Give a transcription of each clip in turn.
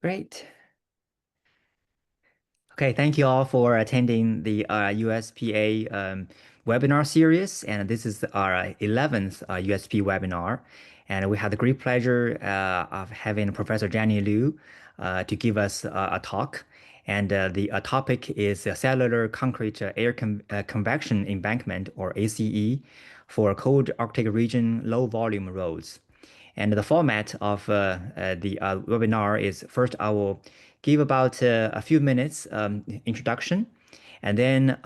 Great. Okay, thank you all for attending the USPA webinar series, and this is our 11th USP webinar. And we had the great pleasure of having Professor Jenny Liu to give us a talk. And the topic is cellular concrete convection embankment, or ACE, for cold Arctic region low volume roads. And the format of the webinar is first I will give about a few minutes introduction, and then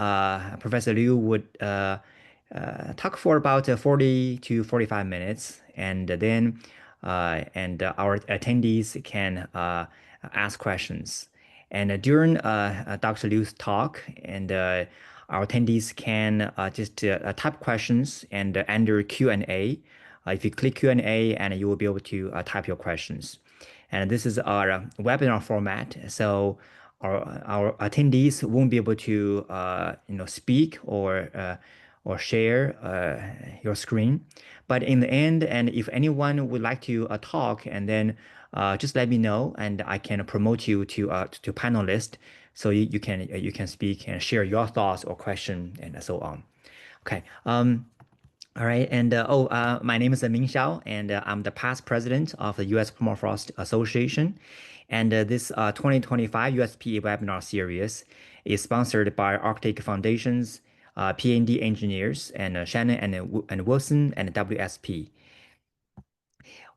Professor Liu would talk for about 40 to 45 minutes, and then our attendees can ask questions. And during Dr. Liu's talk, and our attendees can just type questions and under Q&A. If you click Q&A, and you will be able to type your questions. And this is our webinar format, so our attendees won't be able to speak or share your screen. But in the end, and if anyone would like to talk, and then just let me know, and I can promote you to panelist, so you can speak and share your thoughts or question and so on. Okay. All right, and my name is Ming Xiao, and I'm the past president of the U.S. Permafrost Association. And this 2025 USPA webinar series is sponsored by Arctic Foundation's P&D engineers and Shannon and Wilson and WSP.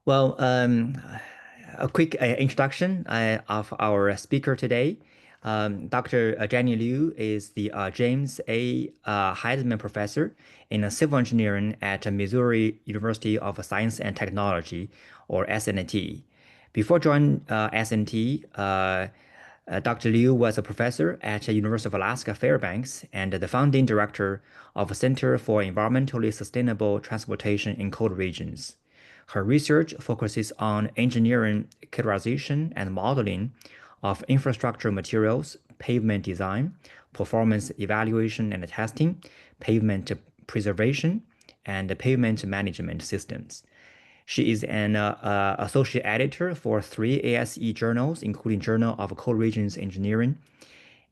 Well, a quick introduction of our speaker today. Dr. Jenny Liu is the James A. Heidman Professor in Civil Engineering at Missouri University of Science and Technology, or SNT. Before joining SNT, Dr. Liu was a professor at the University of Alaska Fairbanks and the founding director of Center for Environmentally Sustainable Transportation in Cold Regions. Her research focuses on engineering characterization and modeling of infrastructure materials, pavement design, performance evaluation and testing, pavement preservation, and pavement management systems. She is an associate editor for 3 ASE journals, including Journal of Cold Regions Engineering,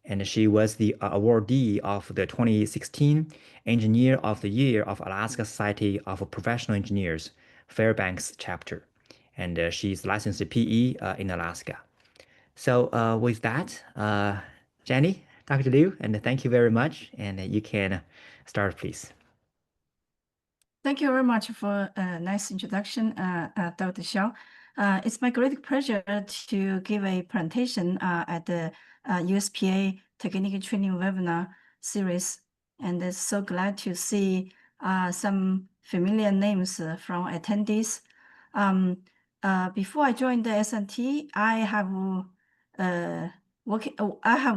and she was the awardee of the 2016 Engineer of the Year of Alaska Society of Professional Engineers, Fairbanks chapter, and she's licensed PE in Alaska. So with that, Jenny, Dr. Liu, and thank you very much, and you can start, please. Thank you very much for a nice introduction, Dr. Xiao. It's my great pleasure to give a presentation at the USPA Technical Training Webinar Series, and so glad to see some familiar names from attendees. Before I joined the SNT, I have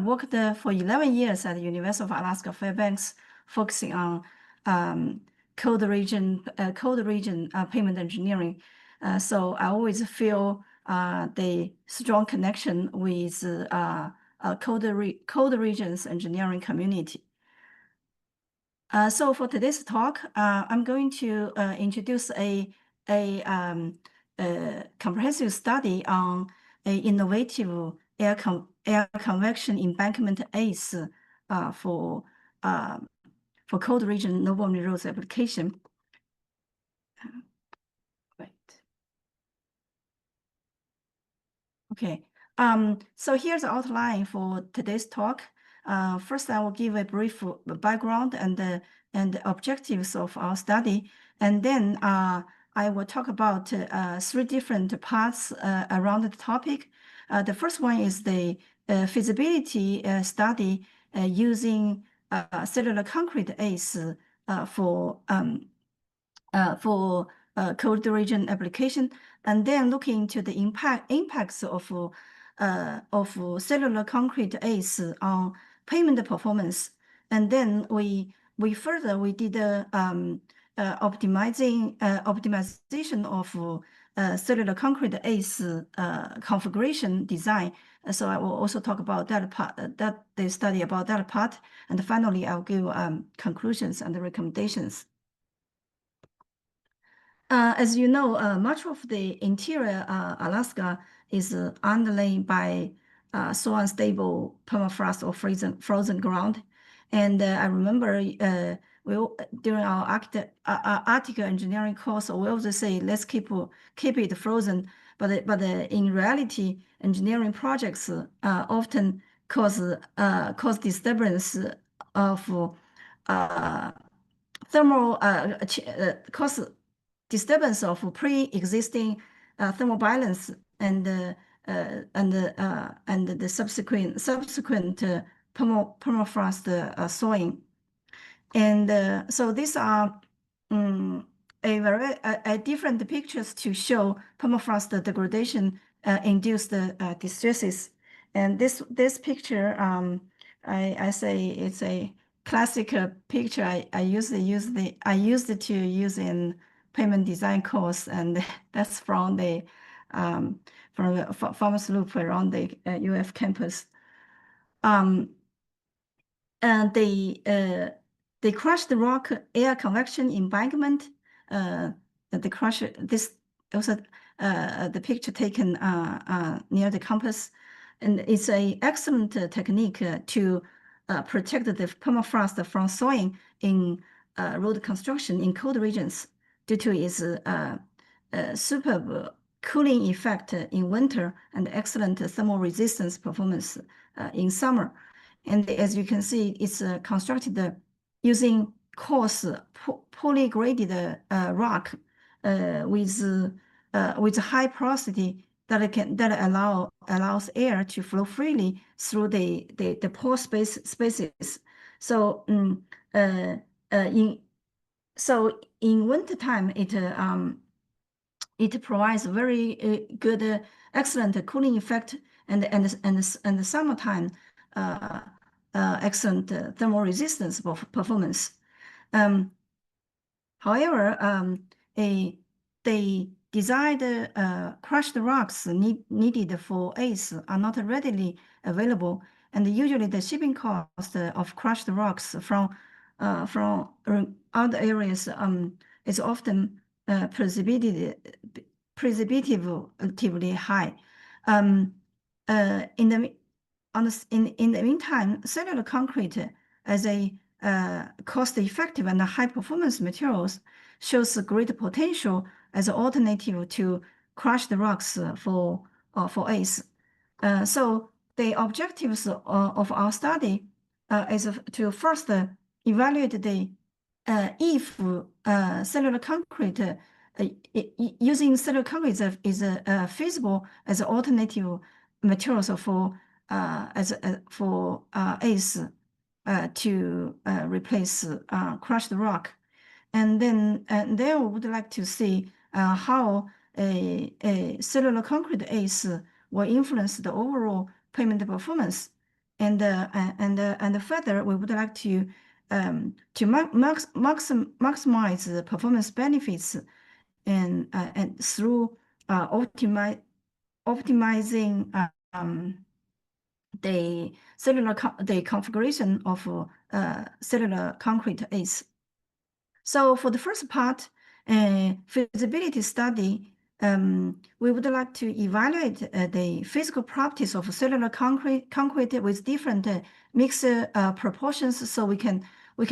worked for 11 years at the University of Alaska Fairbanks, focusing on cold region pavement engineering. So I always feel the strong connection with cold regions engineering community. So for today's talk, I'm going to introduce a comprehensive study on an innovative air convection embankment ACE for cold region low volume roads application. Right. Okay. So here's the outline for today's talk. First, I will give a brief background and the objectives of our study, and then I will talk about 3 different parts around the topic. The first one is the feasibility study using cellular concrete ACE for cold region application, and then looking into the impacts of cellular concrete ACE on pavement performance. And then we did optimization of cellular concrete ACE configuration design. So I will also talk about that part, the study about that part, and finally I'll give conclusions and recommendations. As you know, much of the interior Alaska is underlain by so unstable permafrost or frozen ground. And I remember during our Arctic engineering course, we also say let's keep it frozen. But in reality, engineering projects often cause disturbance of thermal cause disturbance of pre-existing thermal balance and the subsequent permafrost thawing. And so these are a different pictures to show permafrost degradation induced distresses. And this picture, I say it's a classic picture. I used to use in payment design course, and that's from the farmers loop around the UF campus. And they crushed the rock air convection embankment. The crush this also the picture taken near the campus, and it's a excellent technique to protect the permafrost from thawing in road construction in cold regions due to its superb cooling effect in winter and excellent thermal resistance performance in summer. And as you can see, it's constructed using coarse polygraded rock with high porosity that allows air to flow freely through the pore spaces. So in wintertime, it provides very good, excellent cooling effect, and the summertime excellent thermal resistance performance. However, the desired crushed rocks needed for ACE are not readily available, and usually the shipping cost of crushed rocks from other areas is often prohibitively high. In the meantime, cellular concrete as a cost-effective and high-performance materials shows great potential as an alternative to crushed rocks for ACE. So the objectives of our study is to first evaluate the if cellular concrete using cellular concrete is feasible as an alternative materials for ACE to replace crushed rock. And then we would like to see how a cellular concrete ACE will influence the overall pavement performance. And further, we would like to maximize the performance benefits and through optimizing the configuration of cellular concrete ACE. So for the first part, feasibility study, we would like to evaluate the physical properties of cellular concrete with different mix proportions, so we can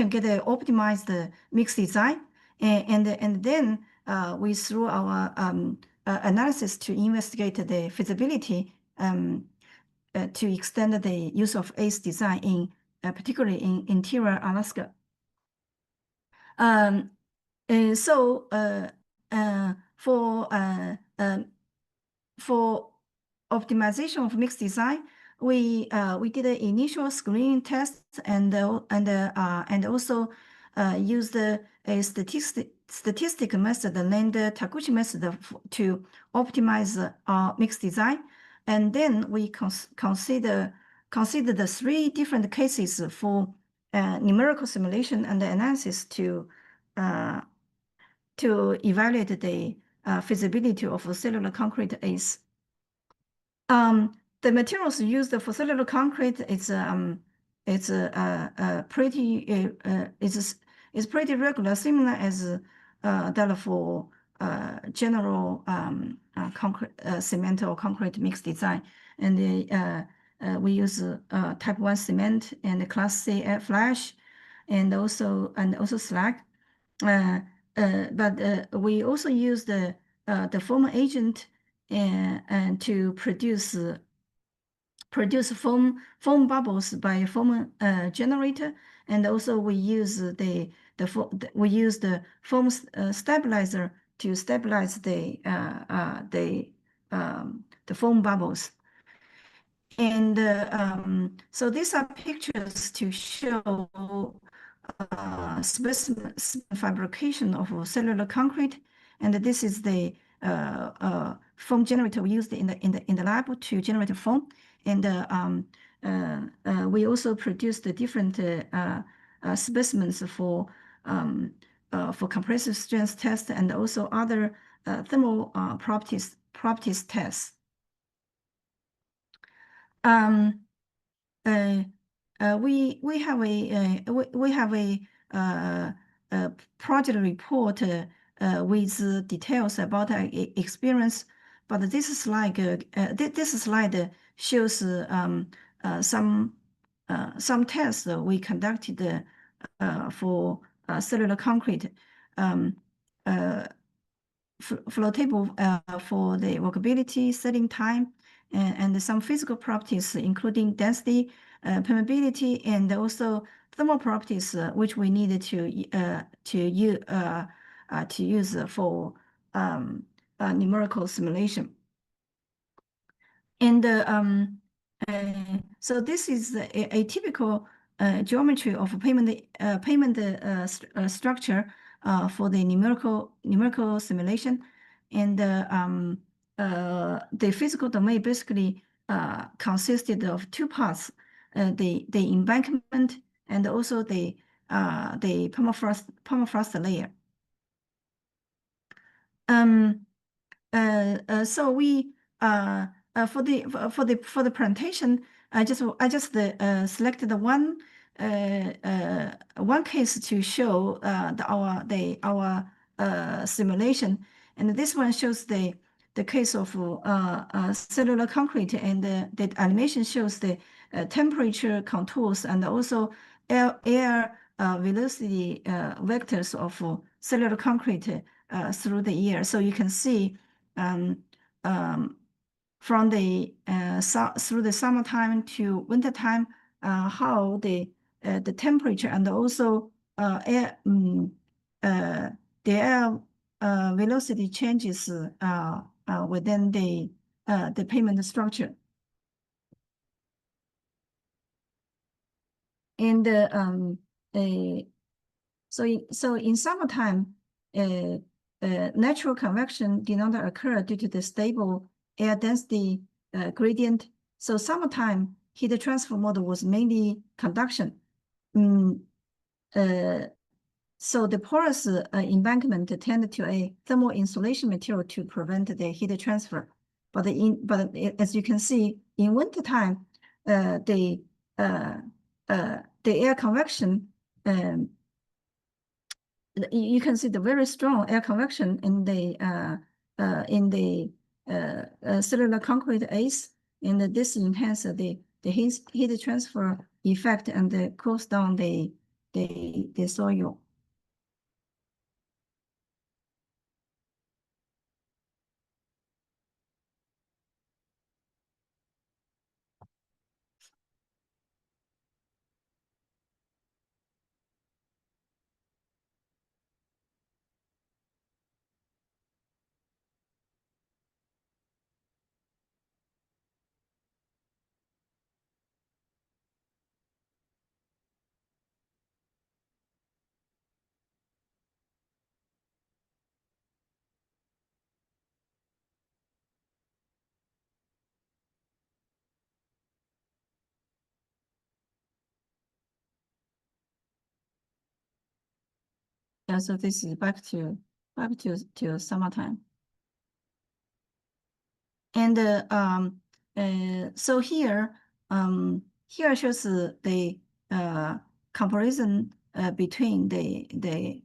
get an optimized mix design, and then we through our analysis to investigate the feasibility to extend the use of ACE design in particularly in interior Alaska. So for optimization of mix design, we did an initial screening test and also used a statistic method named Taguchi method to optimize our mix design. And then we consider the 3 different cases for numerical simulation and analysis to evaluate the feasibility of cellular concrete ACE. The materials used for cellular concrete is pretty regular, similar as that for general concrete, cement or concrete mix design. And we use type 1 cement and class C flash, and also slag. But we also use the foam agent and to produce foam bubbles by foam generator, and also we use the foam stabilizer to stabilize the foam bubbles. And so these are pictures to show specimen fabrication of cellular concrete, and this is the foam generator we used in the lab to generate foam. And we also produced the different specimens for compressive strength test and also other thermal properties tests. We have a project report with details about our experience, but this slide shows some tests we conducted for cellular concrete. Flow table for the workability, setting time, and some physical properties, including density, permeability, and also thermal properties, which we needed to use for numerical simulation. And so this is a typical geometry of pavement structure for the numerical simulation. And the physical domain basically consisted of two parts: the embankment and also the permafrost layer. So we for the presentation, I just selected one case to show our simulation, and this one shows the case of cellular concrete, and the animation shows the temperature contours and also air velocity vectors of cellular concrete through the year. So you can see from through the summertime to wintertime, how the temperature and also the air velocity changes within the pavement structure. And so in summertime, natural convection did not occur due to the stable air density gradient. So summertime heat transfer mode was mainly conduction. So the porous embankment tended to a thermal insulation material to prevent the heat transfer. But as you can see, in wintertime, the air convection, you can see the very strong air convection in the cellular concrete ACE, and this enhances the heat transfer effect and cools down the soil. Yeah, so this is back to summertime. And so here shows the comparison between the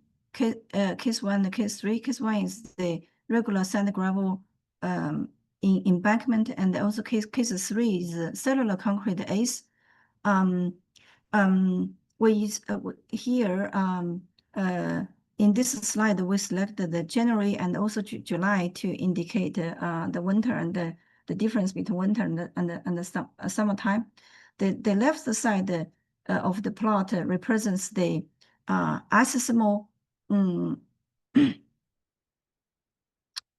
case 1 and case 3. Case 1 is the regular sand gravel in embankment, and also case 3 is cellular concrete ACE. Here in this slide, we selected the January and also July to indicate the winter and the difference between winter and the summertime. The left side of the plot represents the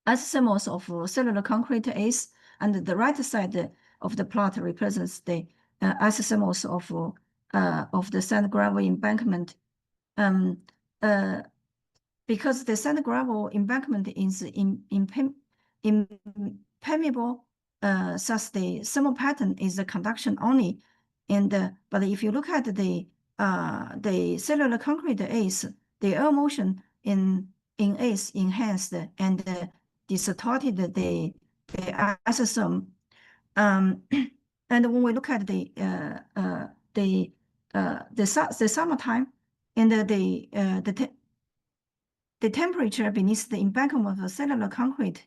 isomers of cellular concrete ACE, and the right side of the plot represents the isomers of the sand gravel embankment. Because the sand gravel embankment is impermeable, thus the thermal pattern is the conduction only. But if you look at the cellular concrete ACE, the air motion in ACE enhanced and distorted the isosome. And when we look at the summertime, and the temperature beneath the embankment of cellular concrete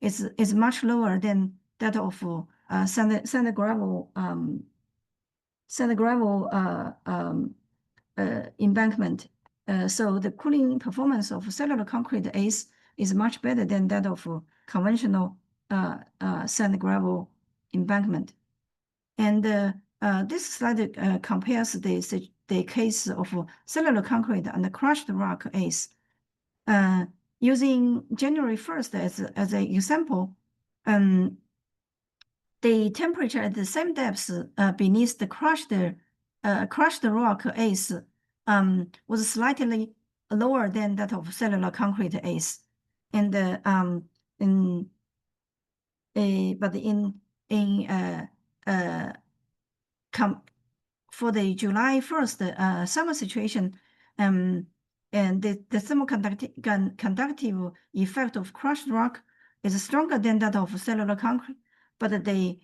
is much lower than that of sand gravel embankment. So the cooling performance of cellular concrete ACE is much better than that of conventional sand gravel embankment. And this slide compares the case of cellular concrete and the crushed rock ACE. Using January 1st as an example, the temperature at the same depth beneath the crushed rock ACE was slightly lower than that of cellular concrete ACE, and for the July 1st summer situation, and the thermoconductive effect of crushed rock is stronger than that of cellular concrete, but the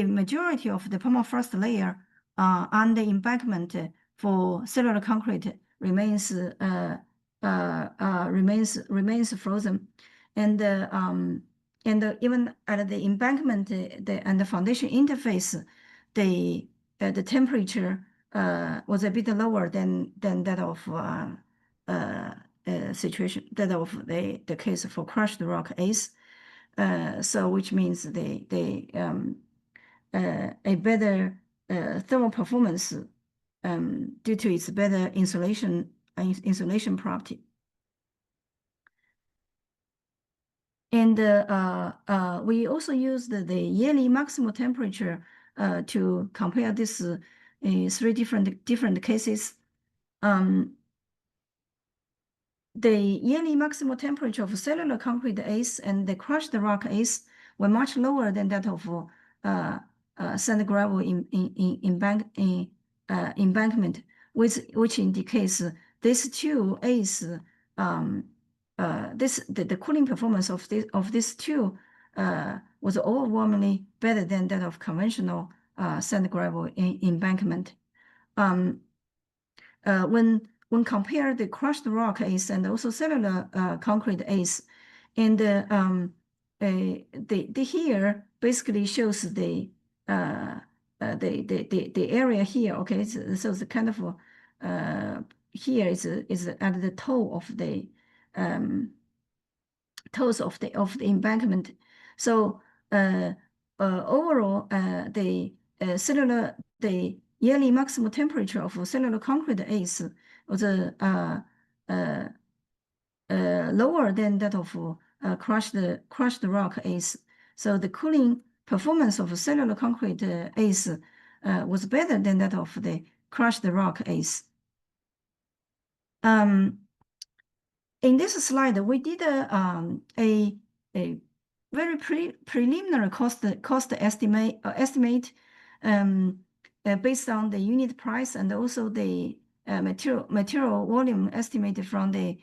majority of the permafrost layer on the embankment for cellular concrete remains frozen, and even at the embankment and the foundation interface, the temperature was a bit lower than that of the case for crushed rock ACE. So which means a better thermal performance due to its better insulation property. And we also used the yearly maximum temperature to compare these 3 different cases. The yearly maximum temperature of cellular concrete ACE and the crushed rock ACE were much lower than that of sand gravel embankment, which indicates these two ACE. The cooling performance of these two was overwhelmingly better than that of conventional sand gravel embankment. When compared the crushed rock ACE and also cellular concrete ACE, and here basically shows the area here. Okay, so it's kind of here is at the toe of the toes of the embankment. So overall, the yearly maximum temperature of cellular concrete ACE was lower than that of crushed rock ACE. So the cooling performance of cellular concrete ACE was better than that of the crushed rock ACE. In this slide, we did a very preliminary cost estimate based on the unit price and also the material volume estimated from the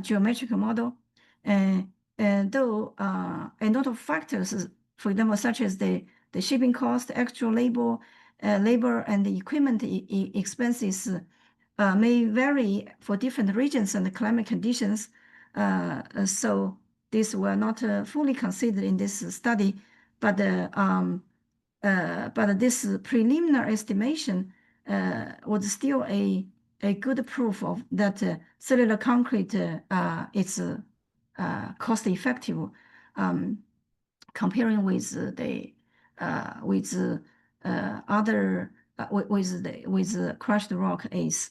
geometric model. Though a lot of factors, for example, such as the shipping cost, actual labor and the equipment expenses may vary for different regions and climate conditions. So this were not fully considered in this study, but this preliminary estimation was still a good proof of that cellular concrete is cost effective, comparing with the other with crushed rock ACE.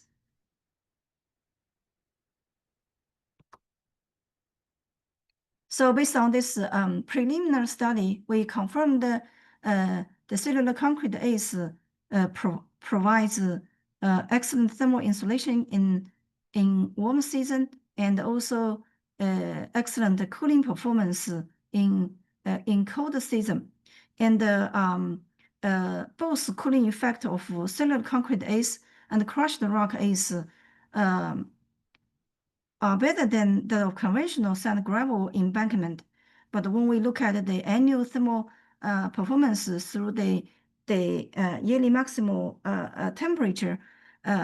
So based on this preliminary study, we confirmed the cellular concrete ACE provides excellent thermal insulation in warm season and also excellent cooling performance in cold season. And both cooling effect of cellular concrete ACE and crushed rock ACE are better than the conventional sand gravel embankment. But when we look at the annual thermal performance through the yearly maximal temperature,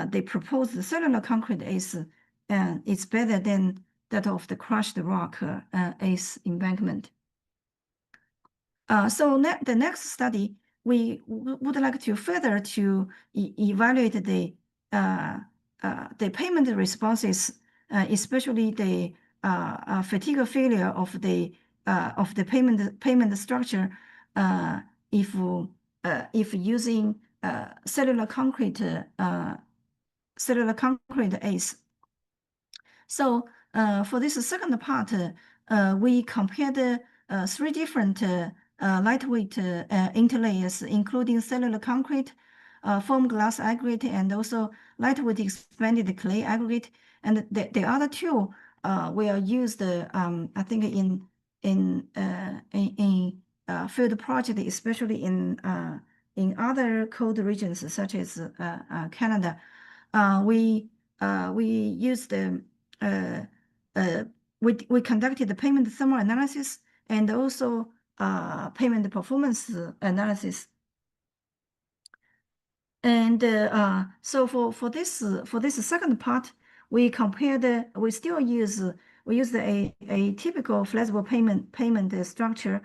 they proposed cellular concrete ACE is better than that of the crushed rock ACE embankment. So the next study, we would like to further to evaluate the payment responses, especially the fatigue failure of the payment structure if using cellular concrete ACE. So for this second part, we compared three different lightweight interlayers, including cellular concrete, foam glass aggregate, and also lightweight expanded clay aggregate. And the other two were used, I think, in field project, especially in other cold regions such as Canada. We used we conducted the payment thermal analysis and also payment performance analysis. And so for this second part, we used a typical flexible payment structure,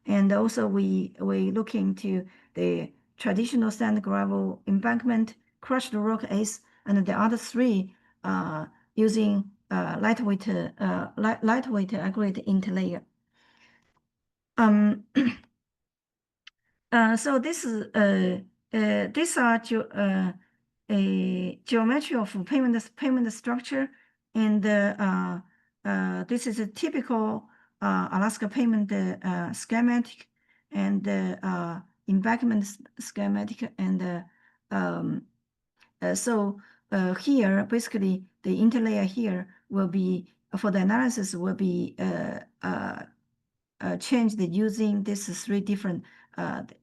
and also we look into the traditional sand gravel embankment, crushed rock ACE, and the other three using lightweight aggregate interlayer. So these are a geometry of payment structure, and this is a typical Alaska payment schematic and embankment schematic, and so here basically the interlayer here will be for the analysis will be changed using these three different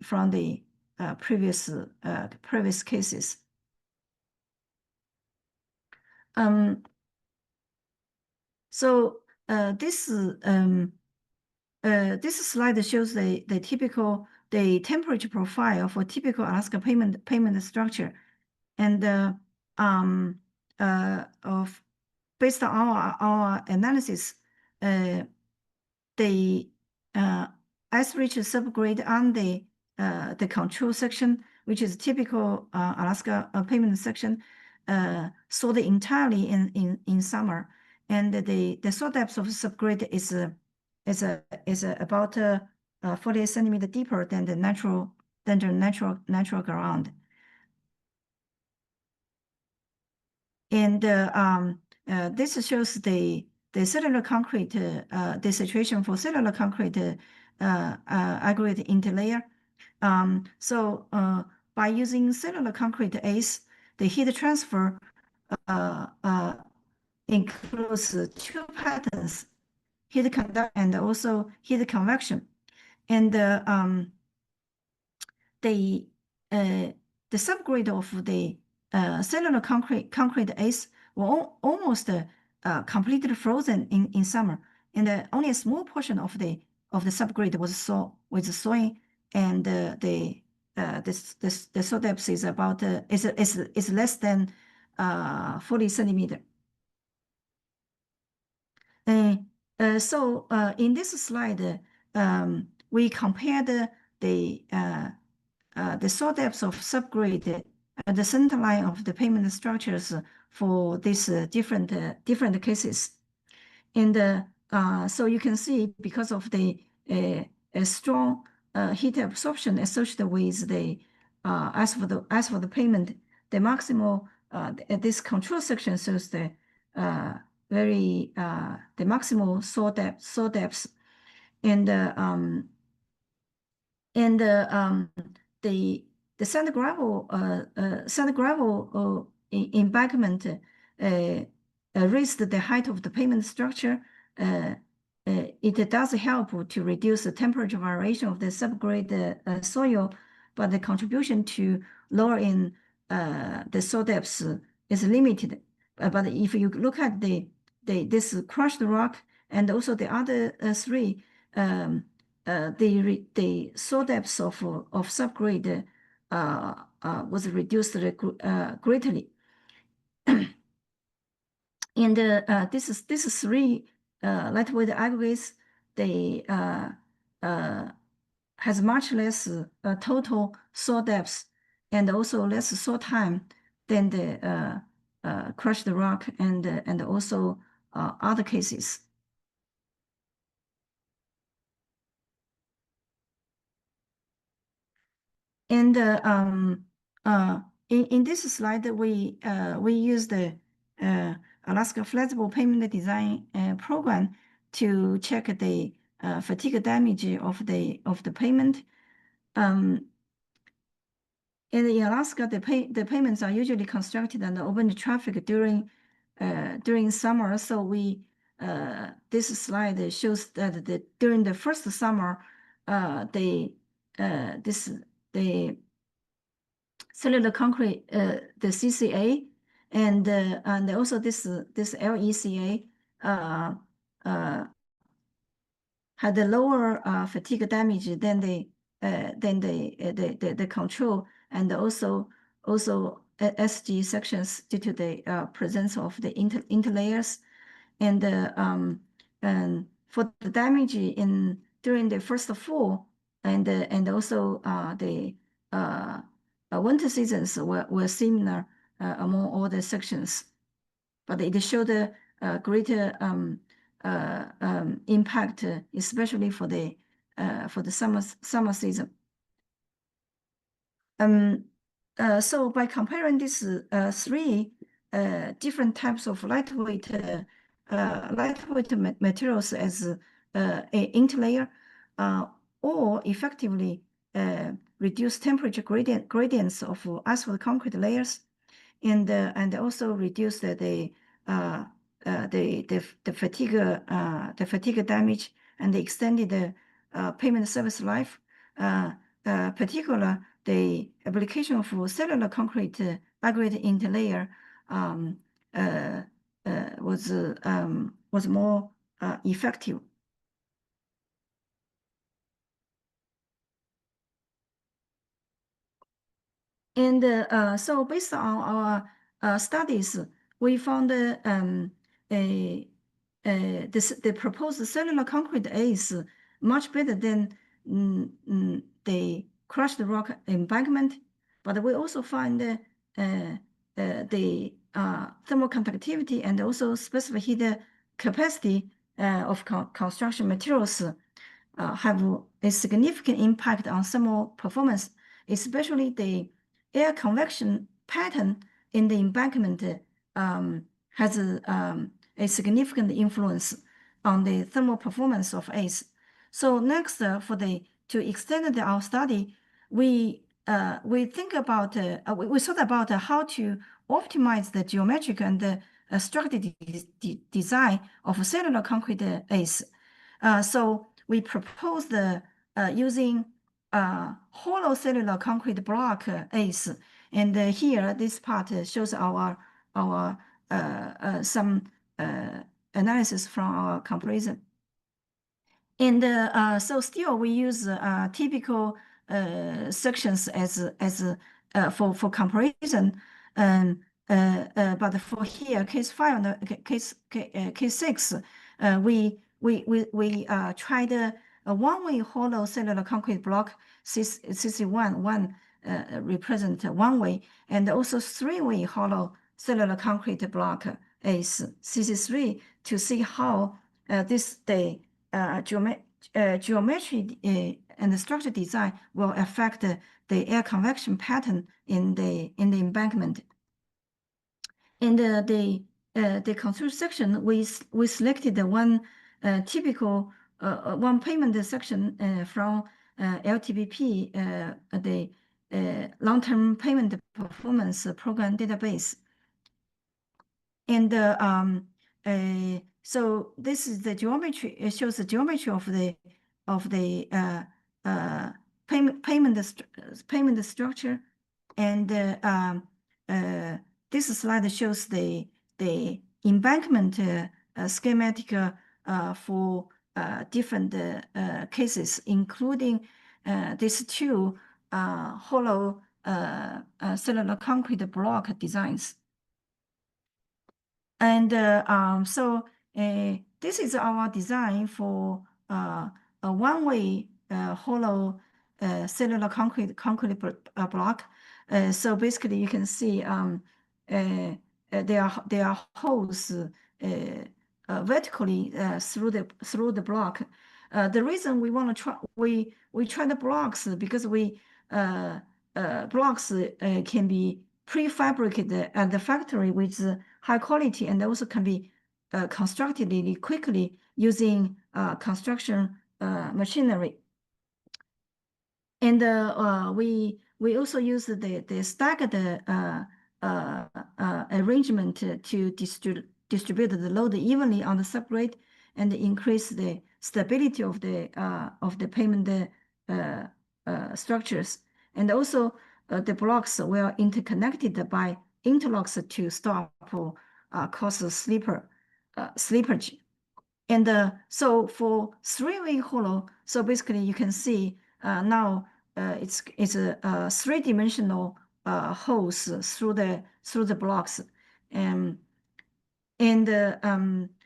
from the previous cases. So this slide shows the typical temperature profile for typical Alaska payment structure, and based on our analysis, the ice-rich subgrade on the control section, which is typical Alaska payment section, sold entirely in summer, and the soil depth of subgrade is about 48 centimeter deeper than the natural ground. And this shows the cellular concrete, the situation for cellular concrete aggregate interlayer. So by using cellular concrete ACE, the heat transfer includes two patterns: heat conduction and also heat convection. And the subgrade of the cellular concrete ACE were almost completely frozen in summer, and only a small portion of the subgrade was thawing, and the soil depth is about is less than 40 centimeter. So in this slide, we compared the saw depth of subgrade at the center line of the pavement structures for these different cases. And so you can see because of the strong heat absorption associated with the as for the pavement, the maximal this control section shows the the maximal saw depth, and the sand gravel embankment raised the height of the pavement structure. It does help to reduce the temperature variation of the subgrade soil, but the contribution to lowering the soil depth is limited. But if you look at this crushed rock and also the other three, the soil depth of subgrade was reduced greatly. And this three lightweight aggregates, they has much less total soil depth and also less soil time than the crushed rock and also other cases. And in this slide, we use the Alaska Flexible Pavement Design program to check the fatigue damage of the pavement. And in Alaska, the pavements are usually constructed and open to traffic during summer. So this slide shows that during the first summer, the cellular concrete, the CCA, and also this LECA had a lower fatigue damage than the control, and also SG sections due to the presence of the interlayers, and for the damage during the first fall, and also the winter seasons were similar among all the sections, but it showed a greater impact, especially for the summer season. So by comparing these three different types of lightweight materials as an interlayer, or effectively reduce temperature gradients of asphalt concrete layers, and also reduce the fatigue damage and extended the pavement service life. Particular the application of cellular concrete aggregate interlayer was more effective. And so based on our studies, we found the proposed cellular concrete is much better than the crushed rock embankment, but we also find the thermal conductivity and also specific heat capacity of construction materials have a significant impact on thermal performance, especially the air convection pattern in the embankment has a significant influence on the thermal performance of ACE. So next, to extend our study, we thought about how to optimize the geometric and structural design of cellular concrete ACE. So we proposed using hollow cellular concrete block ACE, and here this part shows our some analysis from our comparison. And so still we use typical sections as for comparison. but for here, case 5 and case 6, we tried a one-way hollow cellular concrete block, CC1 represent one way, and also three-way hollow cellular concrete block is CC3 to see how the geometry and the structure design will affect the air convection pattern in the embankment. In the control section, we selected the one typical one payment section from LTPP, the long-term payment performance program database. And so this is the geometry. It shows the geometry of the payment structure, and this slide shows the embankment schematic for different cases, including these two hollow cellular concrete block designs. And so this is our design for a one-way hollow cellular concrete block. So basically, you can see there are holes vertically through the block. The reason we want to try we try the blocks because blocks can be prefabricated at the factory with high quality, and also can be constructed really quickly using construction machinery. And we also use the staggered arrangement to distribute the load evenly on the subgrade and increase the stability of the payment structures. And also the blocks were interconnected by interlocks to stop cause slippage. And so for three-way hollow, so basically you can see now it's a three-dimensional holes through the blocks.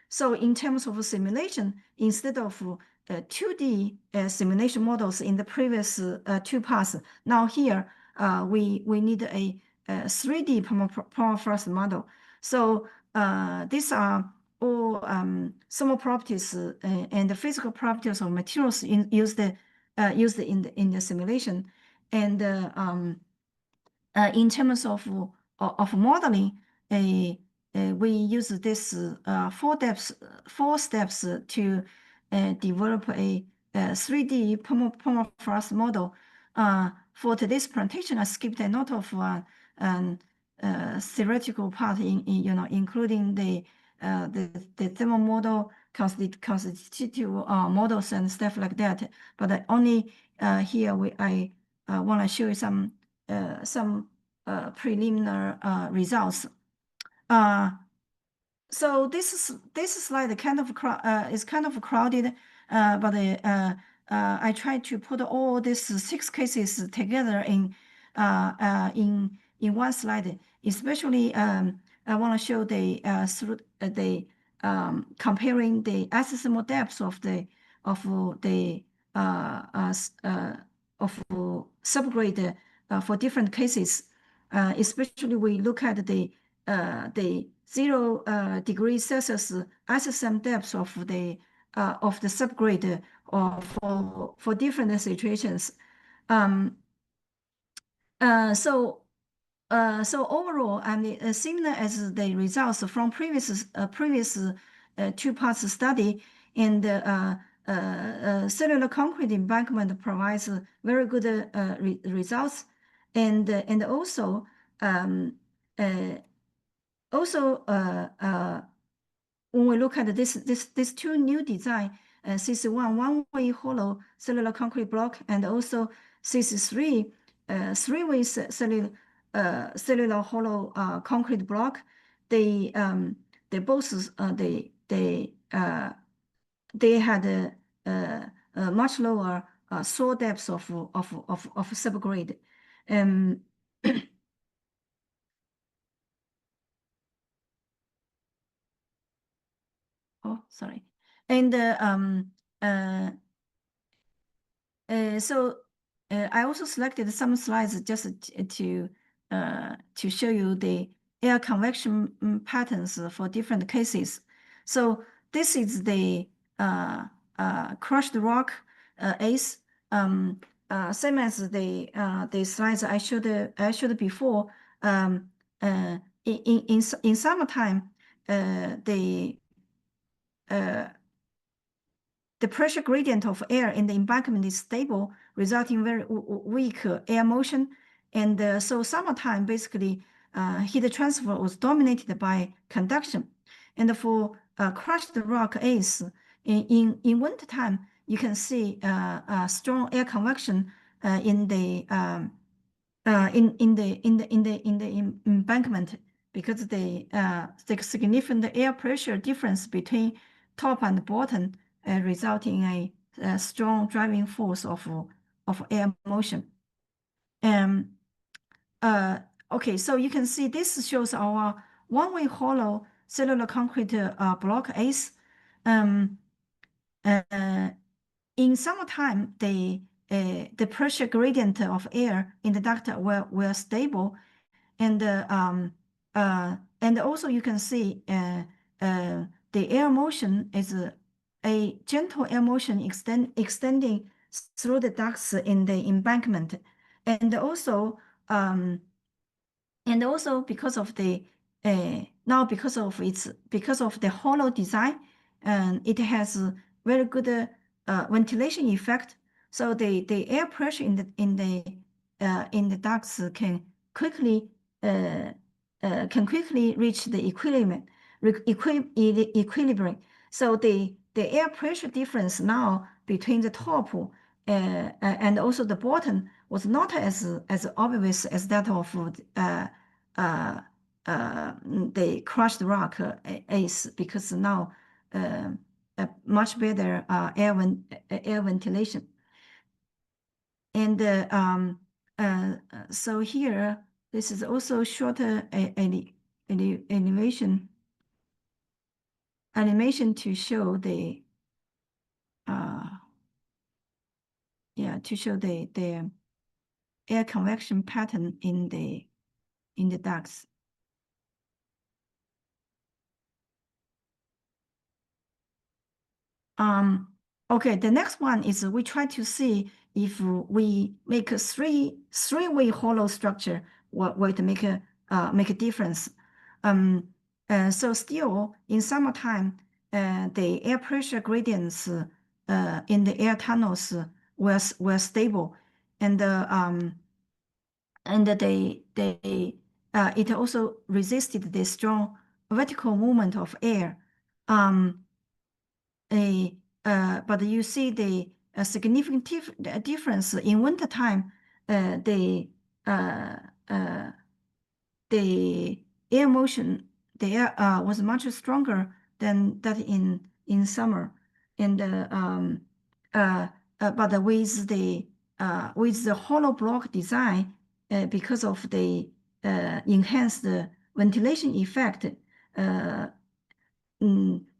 So in terms of simulation, instead of 2D simulation models in the previous two parts, now here we need a 3D permafrost model. So these are all thermal properties and the physical properties of materials used in the simulation. And in terms of modeling, we use this four steps to develop a 3D permafrost model. For today's presentation, I skipped a lot of theoretical part including the thermal model, constitutive models and stuff like that. But only here I want to show you some preliminary results. So this slide is kind of crowded, but I tried to put all these 6 cases together in one slide. Especially, I want to show comparing the accessible depths of the subgrade for different cases. Especially, we look at the 0 degrees Celsius ISM depth of the subgrade for different situations. So overall, similar as the results from previous two parts study, and cellular concrete embankment provides very good results, and also when we look at these two new design, CC1 one-way hollow cellular concrete block, and also CC3 three-way cellular hollow concrete block, they both they had a much lower soil depth of subgrade. sorry. And so I also selected some slides just to show you the air convection patterns for different cases. So this is the crushed rock ACE. Same as the slides I showed before. In summertime, the pressure gradient of air in the embankment is stable, resulting in very weak air motion. And so summertime, basically, heat transfer was dominated by conduction. And for crushed rock ACE, in wintertime, you can see strong air convection in the embankment, because the significant air pressure difference between top and bottom resulting in a strong driving force of air motion. Okay, so you can see this shows our one-way hollow cellular concrete block ACE. In summertime, the pressure gradient of air in the duct were stable, and also you can see the air motion is a gentle air motion extending through the ducts in the embankment, and also because of the because of the hollow design, it has very good ventilation effect. So the air pressure in the ducts can quickly reach the equilibrium. So the air pressure difference now between the top and also the bottom was not as obvious as that of the crushed rock ACE, because now much better air ventilation. And so here, this is also shorter animation to show the the air convection pattern in the ducts. Okay, the next one is we try to see if we make a three-way hollow structure, what will make a difference. So still in summertime, the air pressure gradients in the air tunnels were stable, and it also resisted the strong vertical movement of air. But you see the significant difference in wintertime. The air motion, the air was much stronger than that in summer, and but with the hollow block design, because of the enhanced ventilation effect,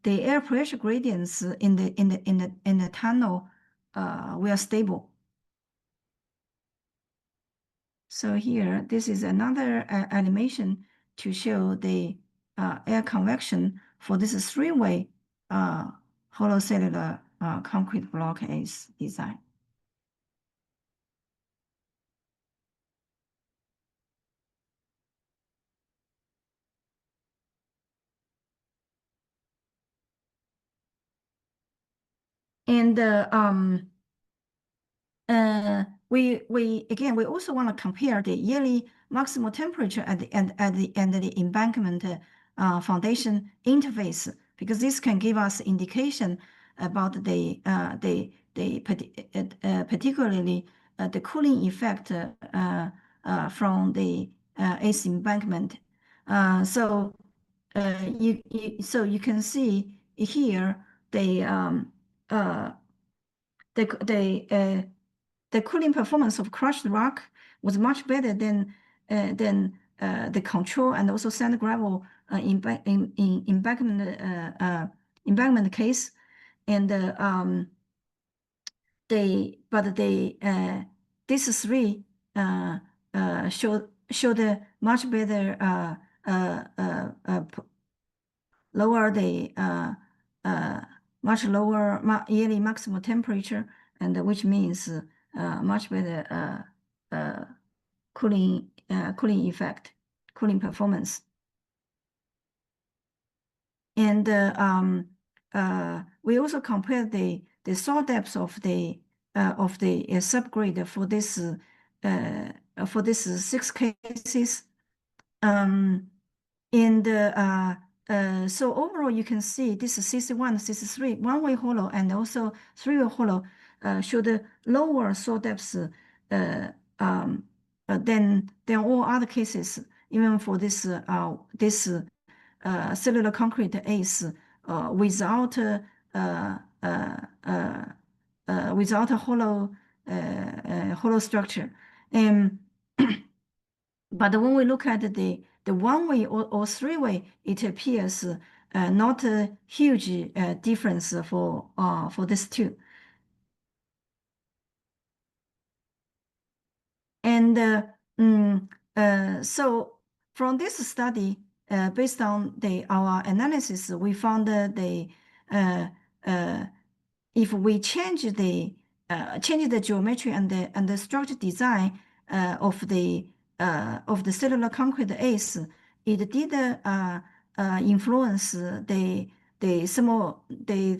the air pressure gradients in the tunnel were stable. So here, this is another animation to show the air convection for this three-way hollow cellular concrete block ACE design. And we also want to compare the yearly maximal temperature at the embankment foundation interface, because this can give us indication about particularly the cooling effect from the ACE embankment. So you can see here the cooling performance of crushed rock was much better than the control and also sand gravel embankment embankment case, and these three showed a much better lower the much lower yearly maximum temperature, and which means much better cooling effect, cooling performance. And we also compared the soil depth of the subgrade for this 6 cases. So overall, you can see this is CC1, CC3, one-way hollow, and also three-way hollow showed lower soil depths than all other cases, even for this cellular concrete ACE without a hollow structure. But when we look at the one-way or three-way, it appears not a huge difference for these two. And so from this study, based on our analysis, we found that if we change the geometry and the structure design of the cellular concrete ACE, it did influence the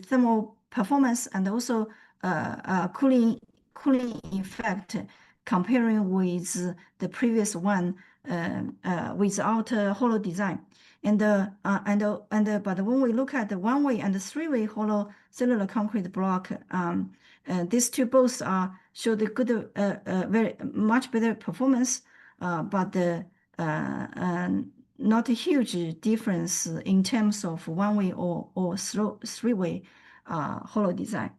thermal performance and also cooling effect comparing with the previous one without a hollow design. But when we look at the one-way and the three-way hollow cellular concrete block, these two both show the good, very much better performance, but not a huge difference in terms of one-way or three-way hollow design.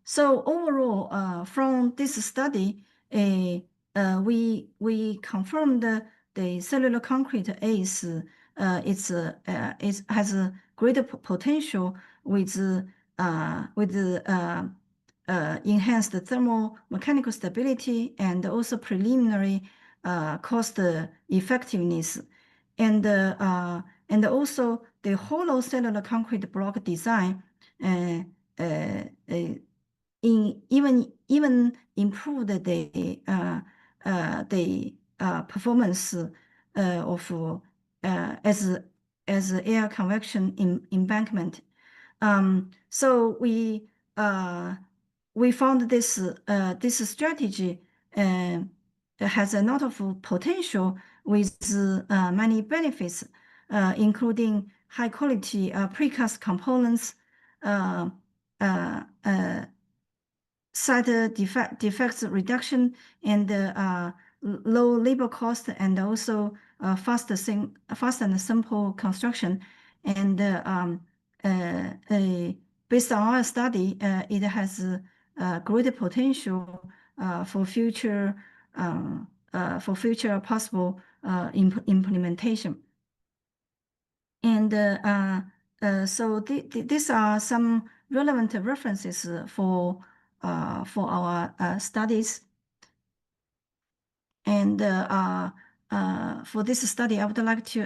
So overall, from this study, we confirmed the cellular concrete ACE it has a greater potential with enhanced thermal mechanical stability and also preliminary cost effectiveness, and also the hollow cellular concrete block design even improved the performance of as air convection embankment. So we found this strategy has a lot of potential with many benefits, including high quality precast components, site defects reduction, and low labor cost, and also fast and simple construction. And based on our study, it has greater potential for future possible implementation. And so these are some relevant references for our studies. And for this study, I would like to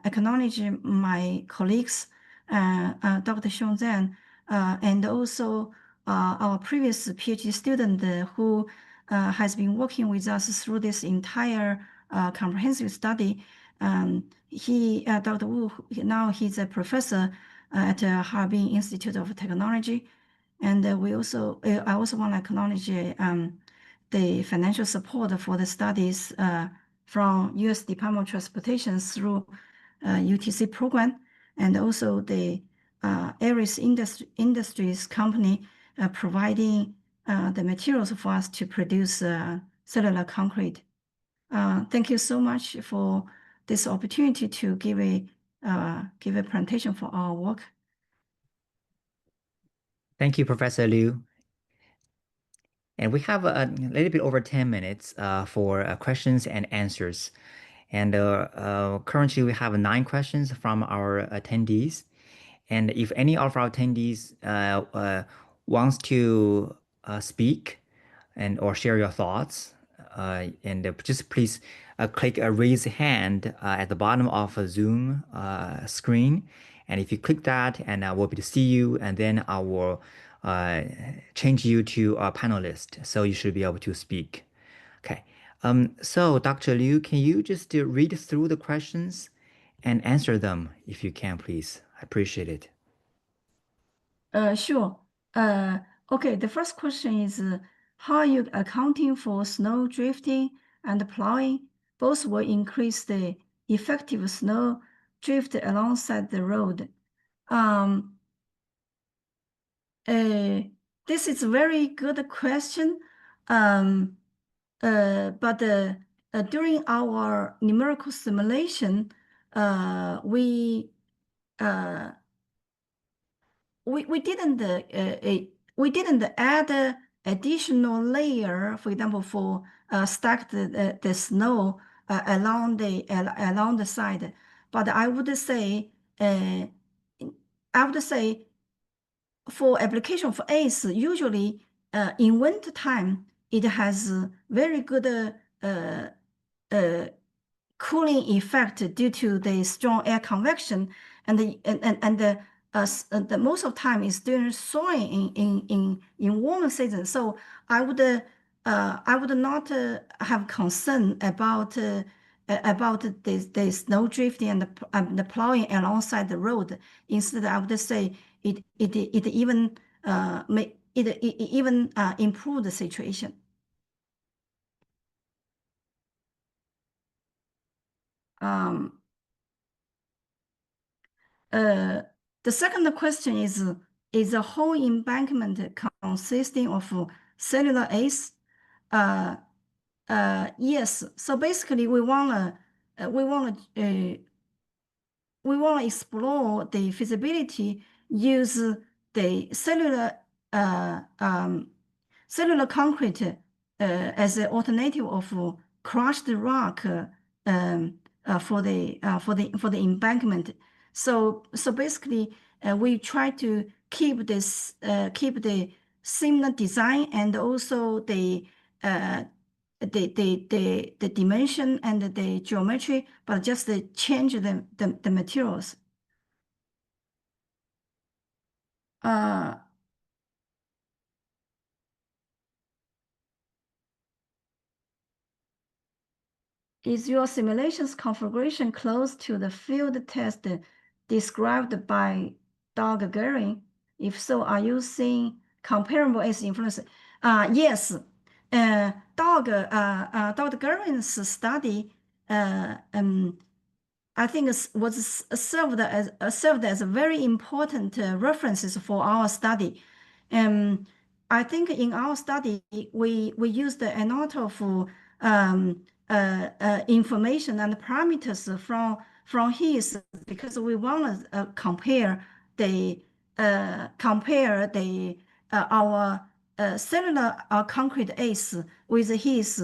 acknowledge my colleagues, Dr. Xiong Zhang, and also our previous PhD student who has been working with us through this entire comprehensive study. Dr. Wu, now he's a professor at Harbin Institute of Technology. And I also want to acknowledge the financial support for the studies from U.S. Department of Transportation through UTC program, and also the Aris Industries company providing the materials for us to produce cellular concrete. Thank you so much for this opportunity to give a presentation for our work. Thank you, Professor Liu. And we have a little bit over 10 minutes for questions and answers. And currently, we have 9 questions from our attendees. And if any of our attendees wants to speak and or share your thoughts, and just please click a raise hand at the bottom of a Zoom screen. And if you click that, and we'll be to see you, and then I will uh, change you to a panelist, so you should be able to speak. Okay. So Dr. Liu, can you just read through the questions and answer them if you can, please? I appreciate it. Sure. Uh, okay, the first question is how are you accounting for snow drifting and plowing? Both will increase the effective snow drift alongside the road. Um, this is a very good question. Um, but during our numerical simulation, we uh, we didn't add a additional layer, for example, for stack the snow along the side. But uh, I would say for application for ACE, usually in winter time, it has very good uh, cooling effect due to the strong air convection and the most of time is during sowing in warmer season. So I would not have concern about the snow drifting and the plowing alongside the road. Instead, I would say it even it even improve the situation. Um, Uh, the second question is the whole embankment consisting of cellular ACE? Uh, yes. So basically, we wanna explore the feasibility use the uh, um, cellular concrete as an alternative of crushed rock for the embankment. So basically, we try to keep the similar design and also uh, the dimension and the geometry, but just change the materials. Uh, Is your simulation's configuration close to the field test described by Doug Gehring? If so, are you seeing comparable as influence? Yes. Dr. Gehring's study I think was served as a very important references for our study. Um, I think in our study we used a lot of information and parameters from his because we want to compare the our cellular concrete ACE with his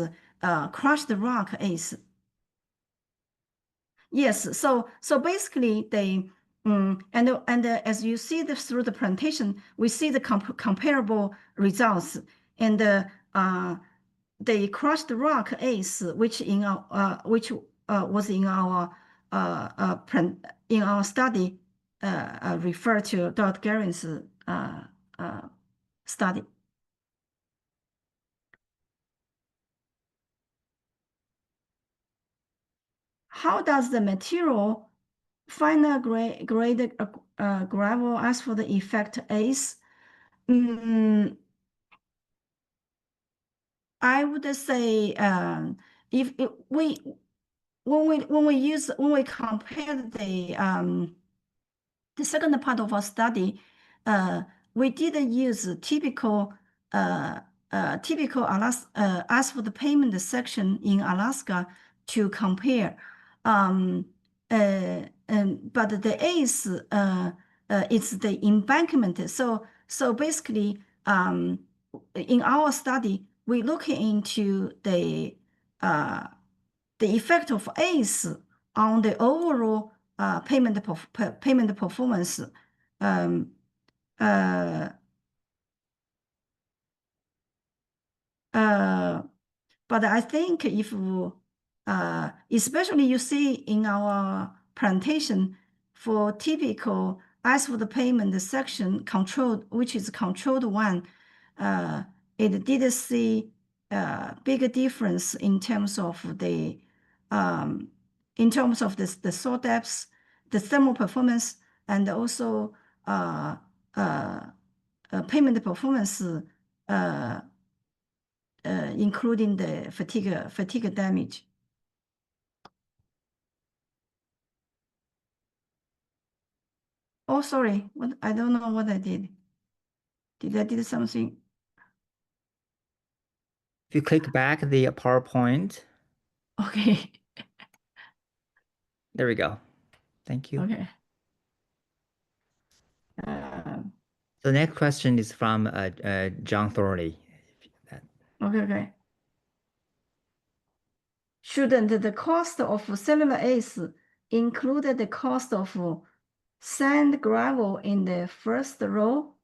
crushed rock ACE. Yes, so basically as you see this through the presentation, we see the comparable results and the crushed rock ACE, which was in our study, referred to Dr. Garen's uh, study. How does the material finer grade gravel asphalt effect ACE? I would say if it, we when we compare the second part of our study, uh, we did use uh, typical asphalt pavement section in Alaska to compare. Um, but the ACE it's the embankment. So basically, in our study, we look into the uh, the effect of ACE on the overall payment performance. Um, uh, but I think if, especially you see in our presentation for typical as for the payment section controlled, which is controlled one, it did see a big difference in terms of the the saw depths, the thermal performance, and also payment performance, including the fatigue damage. Oh, sorry. What I don't know what I did. Did I did something? If you click back the PowerPoint, Okay. there we go. Thank you. Okay. The next question is from John Thorley. Okay. Shouldn't the cost of cellular ACE include the cost of sand gravel in the first row?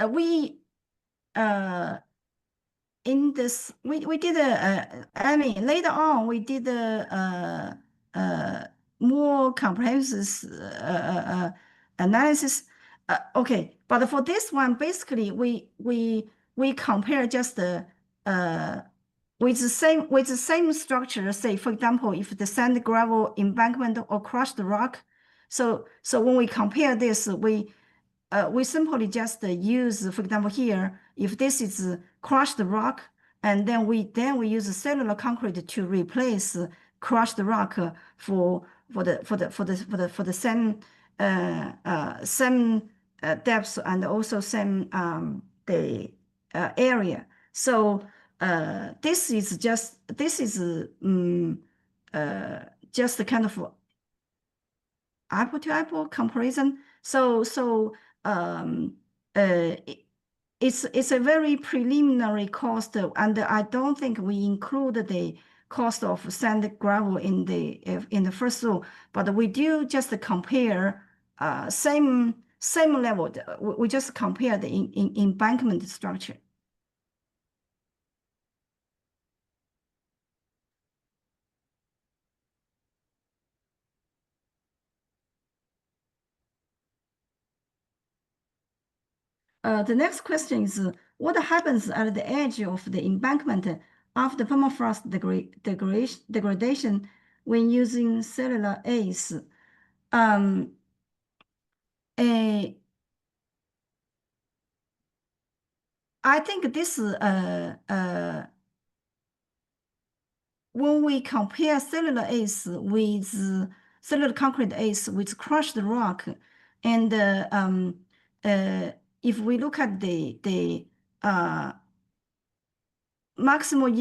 We in this we did I mean later on we did more comprehensive analysis. Okay, but for this one, basically we compare just the with the same structure. Say for example, if the sand gravel embankment or crushed rock. So when we compare this, we simply just use, for example, here, if this is crushed rock, and then we use cellular concrete to replace crushed rock for the same depth and also same the area. So this is just just kind of apple to apple comparison. So it's a very preliminary cost, and I don't think we include the cost of sand gravel in the first row, but we do just compare same level. We just compare the embankment structure. The next question is, what happens at the edge of the embankment after permafrost degradation when using cellular ACE? I think this when we compare cellular ACE with cellular concrete ACE with crushed rock, and if we look at the maximal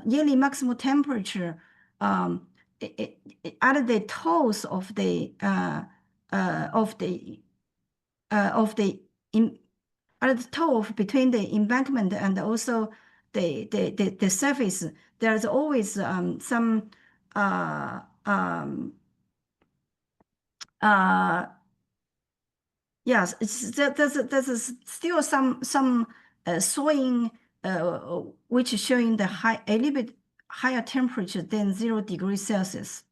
yearly maximum temperature at the toes of the at the toe of between the embankment and also the surface, there's always some yes, there's still some thawing which is showing the a little bit higher temperature than 0 degrees Celsius.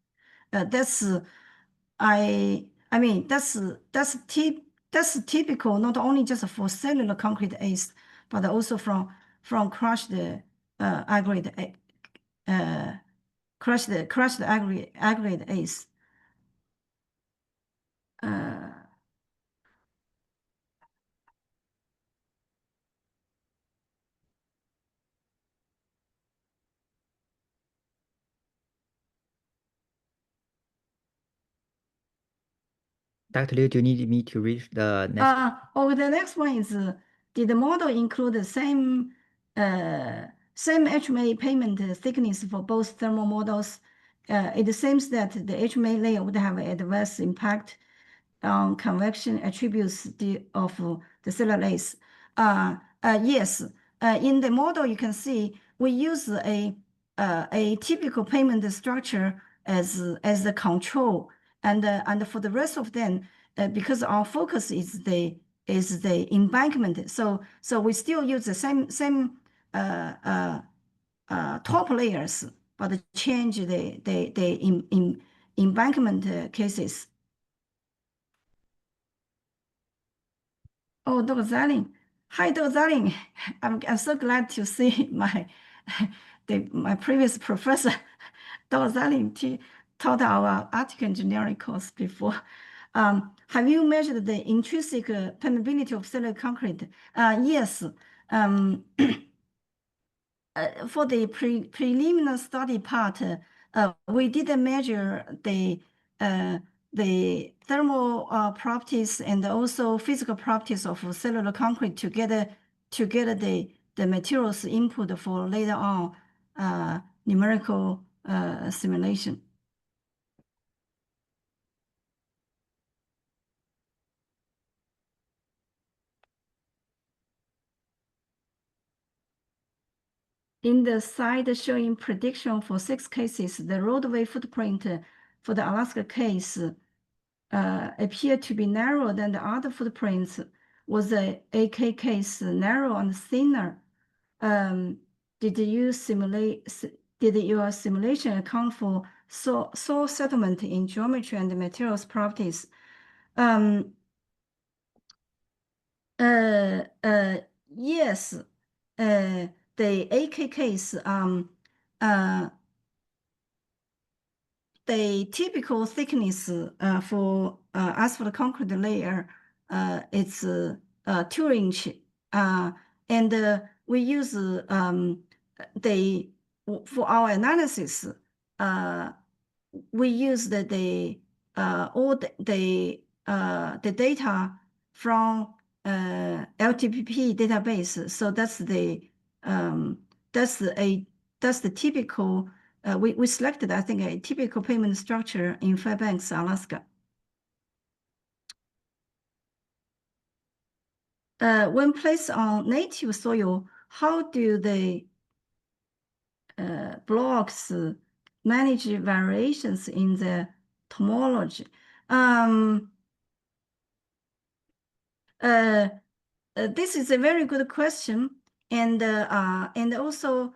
That's I mean that's typical not only just for cellular concrete ACE, but also from crushed aggregate crushed aggregate ACE. Dr. Liu, do you need me to read the next? The next one is, did the model include the same HMA payment thickness for both thermal models? It seems that the HMA layer would have an adverse impact on convection attributes of the cellular ACE. Yes. In the model, you can see we use a typical payment structure as the control, and for the rest of them, because our focus is the embankment. So we still use the same top layers, but change the embankment cases. Oh, Dr. Zalin. Hi, Dr. Zalin. I'm so glad to see my previous professor, Dr. Zalin, taught our article engineering course before. Have you measured the intrinsic permeability of cellular concrete? Yes. Um, for the preliminary study part, we did measure the thermal properties and also physical properties of cellular concrete to get the materials input for later on numerical simulation. In the slide showing prediction for 6 cases, the roadway footprint for the Alaska case appeared to be narrower than the other footprints. Was the AK case narrow and thinner? Did your simulation account for soil settlement in geometry and materials properties? Yes. The AK case, the typical thickness for asphalt concrete layer it's 2 inch, and we use for our analysis. We use all the data from LTPP database. So that's the typical. We selected, I think, a typical payment structure in Fairbanks, Alaska. When placed on native soil, how do the blocks manage variations in the topology? This is a very good question, and also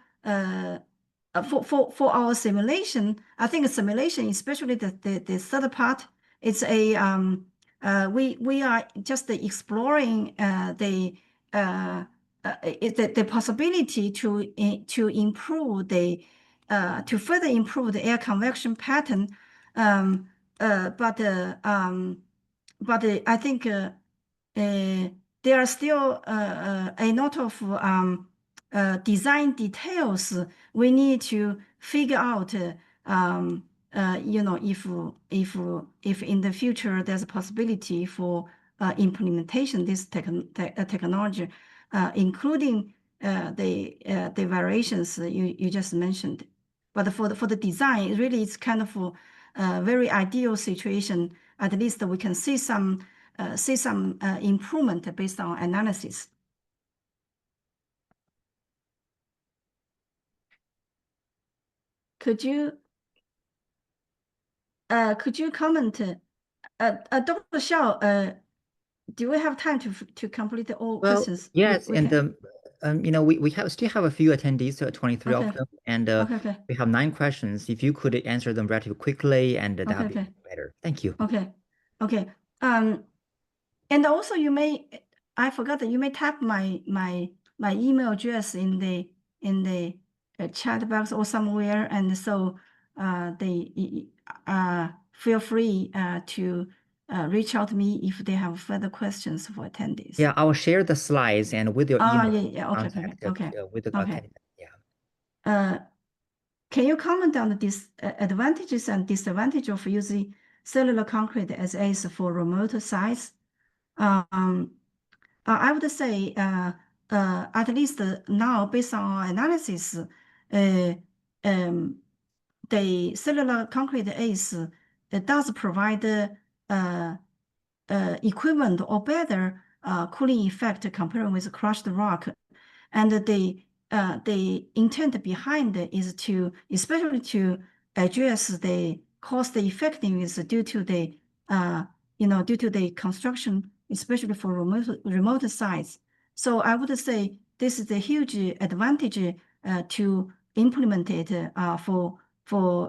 for our simulation, I think simulation, especially the third part, it's a we are just exploring the possibility to improve to further improve the air convection pattern, but I think there are still a lot of design details we need to figure out. If in the future there's a possibility for implementation this technology, including the variations you just mentioned. But for the design, really it's kind of a very ideal situation. At least we can see some improvement based on analysis. Could you comment, Dr. Xiao? Do we have time to complete all questions? Yes, we still have a few attendees, 23 of them, and Okay. we have 9 questions. If you could answer them relatively quickly, and that would be better. Thank you. Okay. And also I forgot that you may tap my email address in the chat box or somewhere, and so they feel free to reach out to me if they have further questions for attendees. Yeah, I'll share the slides and with your email contact with the candidate. Can you comment on the advantages and disadvantages of using cellular concrete as ACE for remote sites? I would say, at least now, based on our analysis, the cellular concrete ACE does provide equivalent or better cooling effect compared with crushed rock. And the intent behind it is to, especially to address the cost effectiveness due to the, due to the construction, especially for remote sites. So I would say this is a huge advantage to implement it for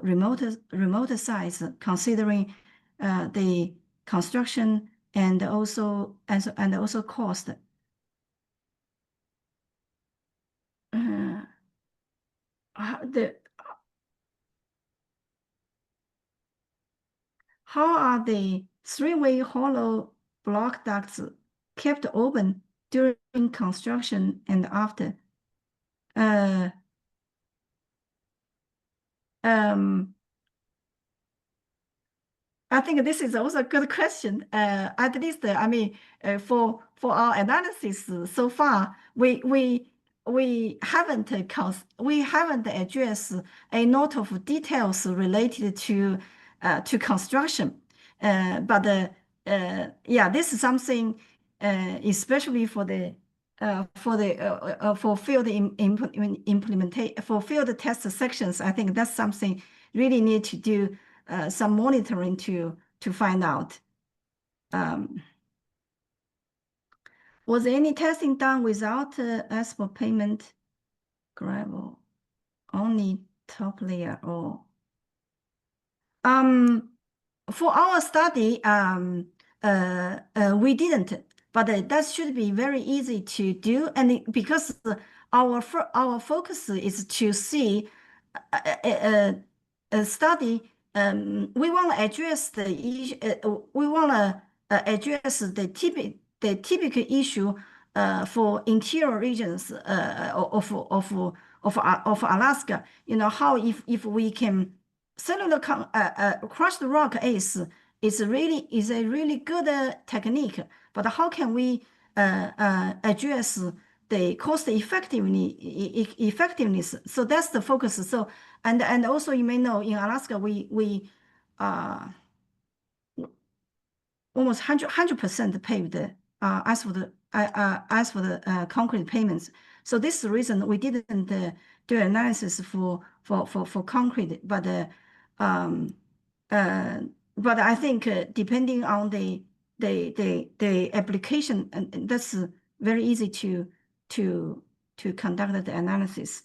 remote sites, considering the construction and also cost. Uh, the How are the three-way hollow block ducts kept open during construction and after? Uh, um, I think this is also a good question. At least, I mean, for our analysis so far, we haven't addressed a lot of details related to construction. Yeah, this is something, especially for field implementation, for field test sections. I think that's something really need to do some monitoring to find out. Was any testing done without asphalt pavement, gravel, only top layer, or for our study, we didn't, but that should be very easy to do, and because our focus is to see a study. We want to address the issue. We want to address the typical issue for interior regions of Alaska. You know how if we can cellular crushed rock is a really good technique, but how can we address the cost effectiveness? So that's the focus. So and also you may know in Alaska we uh, almost 100% paved asphalt concrete pavements. So this is the reason we didn't do analysis for concrete, um, but I think depending on the application, and that's very easy to conduct the analysis.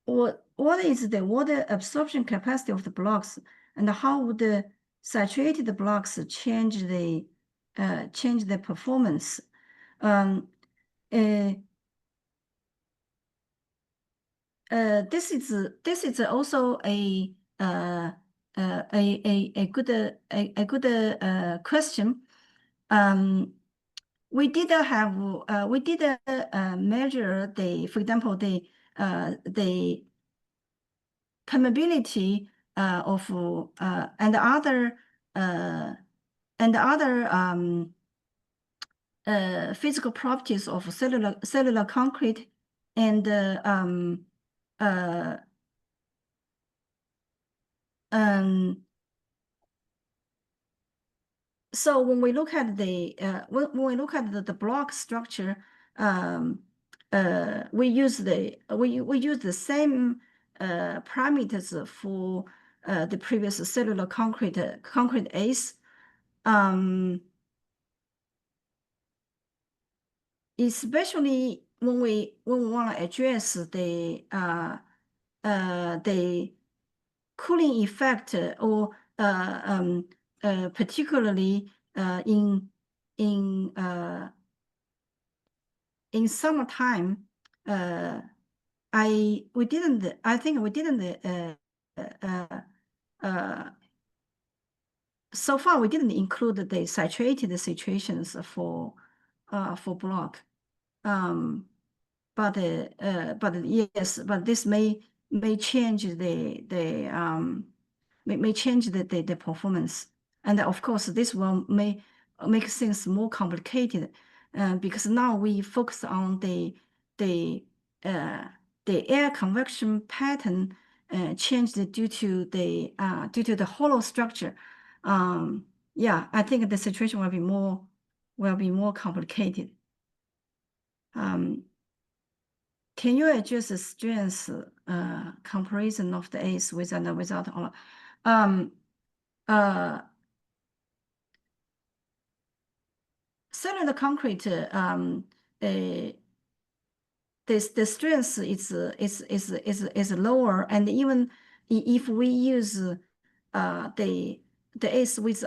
What is the water absorption capacity of the blocks, and how would the saturated blocks change the performance? This is also a good question. We did measure for example, the permeability of and other physical properties of cellular concrete, and uh, so when we look at the block structure, we use the same parameters for the previous cellular concrete ACE. Especially when we want to address the cooling effect, or particularly in summertime. I think we didn't so far we didn't include the saturated situations for block. But yes, but this may change may change the performance, and of course this will make things more complicated, because now we focus on the air convection pattern changed due to the hollow structure. yeah, I think the situation will be more complicated. Can you adjust the strength comparison of the A's with and without? Cellular concrete, the strength is lower, and even if we use the A's with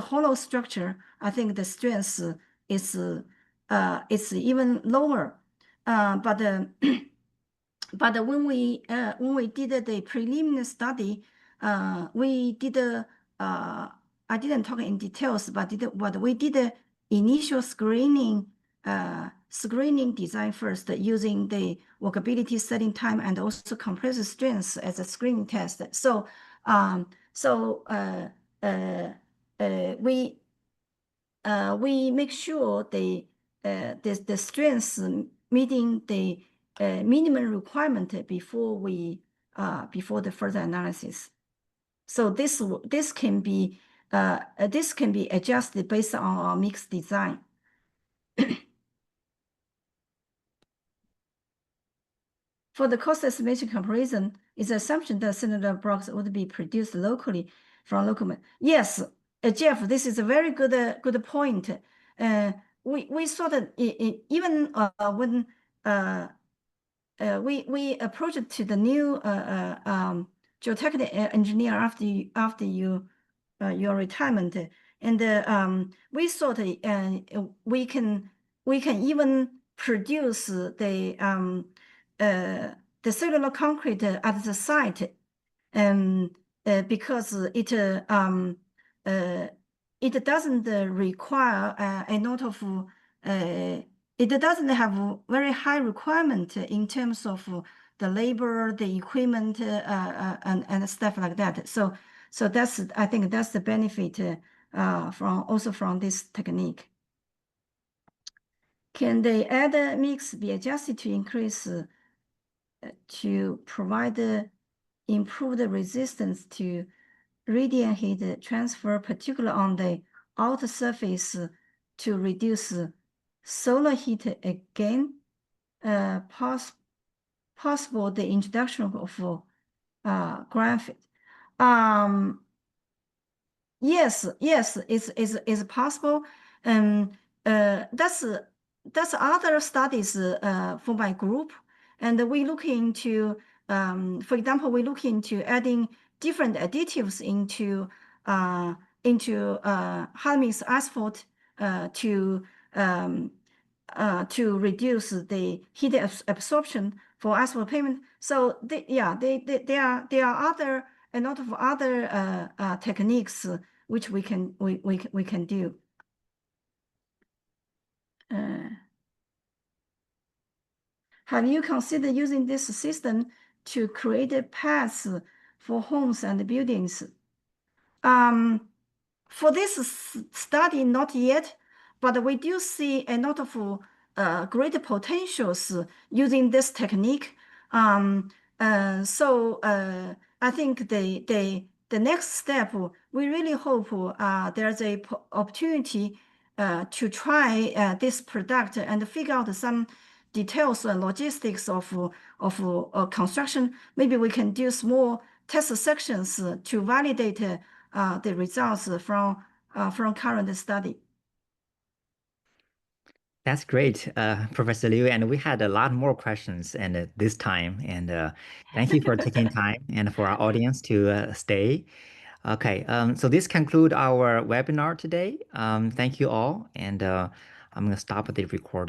hollow structure, I think the strength is even lower. But when we did the preliminary study, we did I didn't talk in details, but we did the initial screening design first using the workability setting time and also compressive strength as a screening test. So we make sure the strength meeting the minimum requirement before the further analysis. So this can be adjusted based on our mixed design. For the cost estimation comparison, is the assumption that cellular blocks would be produced locally from local. Yes, Jeff, this is a very good point. We saw that even when we approached to the new geotechnical engineer after your retirement, and we thought we can even produce the cellular concrete at the site, because it doesn't require a lot of it doesn't have very high requirement in terms of the labor, the equipment, and stuff like that. So I think that's the benefit from this technique. Can the add mix be adjusted to increase to provide improved resistance to radiant heat transfer, particularly on the outer surface, to reduce solar heat again? Possible the introduction of graphite. Yes, it's possible. That's other studies for my group, and we look into, for example, we look into adding different additives into hot mix asphalt to reduce the heat absorption for asphalt pavement. So there are a lot of other techniques which we can do. Have you considered using this system to create paths for homes and buildings? For this study, not yet, but we do see a lot of great potentials using this technique. So I think the next step, we really hope there's a opportunity to try this product and figure out some details and logistics of construction. Maybe we can do small test sections to validate the results from current study. That's great, Professor Liu. And we had a lot more questions and this time. And thank you for taking time and for our audience to stay. Okay, so this concludes our webinar today. Thank you all. And I'm going to stop the recording.